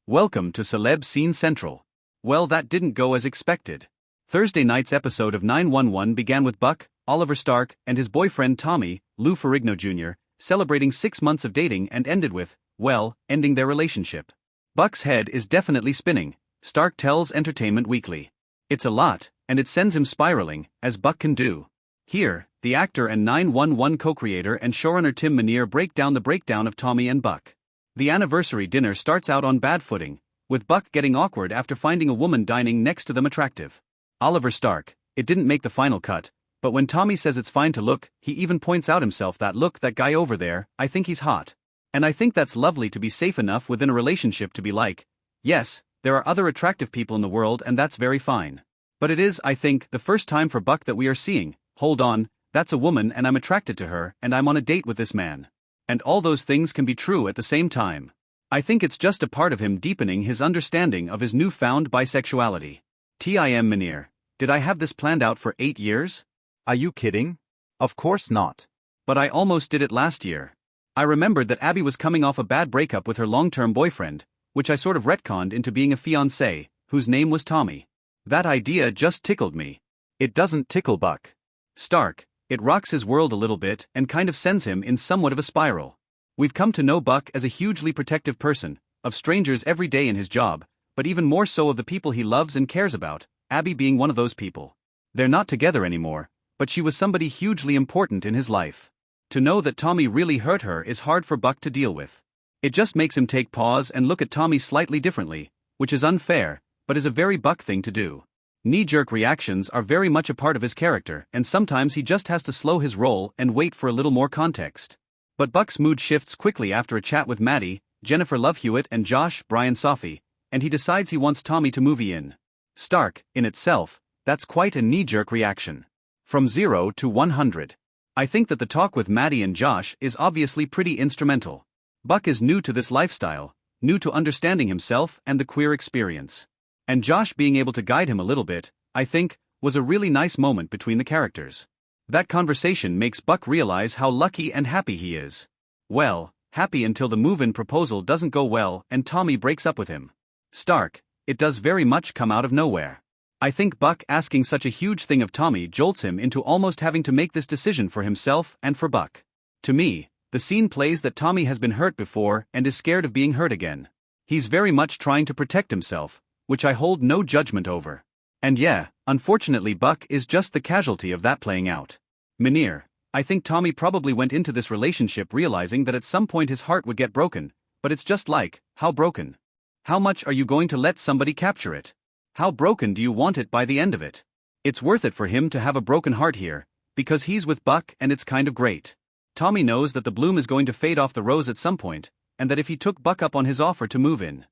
Welcome to Celeb Scene Central. Well, that didn't go as expected. Thursday night's episode of 911 began with Buck, Oliver Stark, and his boyfriend Tommy, Lou Ferrigno Jr., celebrating 6 months of dating and ended with, well, ending their relationship. Buck's head is definitely spinning, Stark tells Entertainment Weekly. It's a lot, and it sends him spiraling, as Buck can do. Here, the actor and 911 co-creator and showrunner Tim Minear break down the breakdown of Tommy and Buck. The anniversary dinner starts out on bad footing, with Buck getting awkward after finding a woman dining next to them attractive. Oliver Stark, it didn't make the final cut, but when Tommy says it's fine to look, he even points out himself that look, that guy over there, I think he's hot. And I think that's lovely to be safe enough within a relationship to be like, yes, there are other attractive people in the world and that's very fine. But it is, I think, the first time for Buck that we are seeing, hold on, that's a woman and I'm attracted to her and I'm on a date with this man. And all those things can be true at the same time. I think it's just a part of him deepening his understanding of his newfound bisexuality. Tim Minear, did I have this planned out for 8 years? Are you kidding? Of course not. But I almost did it last year. I remembered that Abby was coming off a bad breakup with her long-term boyfriend, which I sort of retconned into being a fiancé, whose name was Tommy. That idea just tickled me. It doesn't tickle Buck. Stark, it rocks his world a little bit and kind of sends him in somewhat of a spiral. We've come to know Buck as a hugely protective person, of strangers every day in his job, but even more so of the people he loves and cares about, Abby being one of those people. They're not together anymore, but she was somebody hugely important in his life. To know that Tommy really hurt her is hard for Buck to deal with. It just makes him take pause and look at Tommy slightly differently, which is unfair, but is a very Buck thing to do. Knee-jerk reactions are very much a part of his character, and sometimes he just has to slow his roll and wait for a little more context. But Buck's mood shifts quickly after a chat with Maddie, Jennifer Love Hewitt and Josh Brian Safi, and he decides he wants Tommy to movie in. Stark, in itself, that's quite a knee-jerk reaction. From 0 to 100. I think that the talk with Maddie and Josh is obviously pretty instrumental. Buck is new to this lifestyle, new to understanding himself and the queer experience. And Josh being able to guide him a little bit, I think, was a really nice moment between the characters. That conversation makes Buck realize how lucky and happy he is. Well, happy until the move-in proposal doesn't go well and Tommy breaks up with him. Stark, it does very much come out of nowhere. I think Buck asking such a huge thing of Tommy jolts him into almost having to make this decision for himself and for Buck. To me, the scene plays that Tommy has been hurt before and is scared of being hurt again. He's very much trying to protect himself, which I hold no judgment over. And yeah, unfortunately Buck is just the casualty of that playing out. Minear, I think Tommy probably went into this relationship realizing that at some point his heart would get broken, but it's just like, how broken? How much are you going to let somebody capture it? How broken do you want it by the end of it? It's worth it for him to have a broken heart here, because he's with Buck and it's kind of great. Tommy knows that the bloom is going to fade off the rose at some point, and that if he took Buck up on his offer to move in.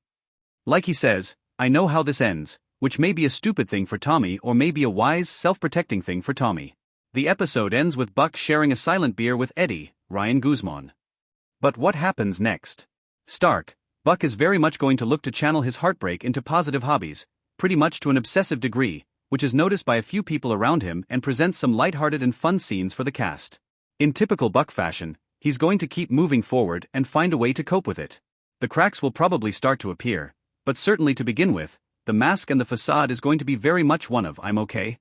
Like he says, I know how this ends, which may be a stupid thing for Tommy or maybe a wise, self-protecting thing for Tommy. The episode ends with Buck sharing a silent beer with Eddie, Ryan Guzman. But what happens next? Stark, Buck is very much going to look to channel his heartbreak into positive hobbies, pretty much to an obsessive degree, which is noticed by a few people around him and presents some lighthearted and fun scenes for the cast. In typical Buck fashion, he's going to keep moving forward and find a way to cope with it. The cracks will probably start to appear, but certainly to begin with, the mask and the facade is going to be very much one of I'm okay.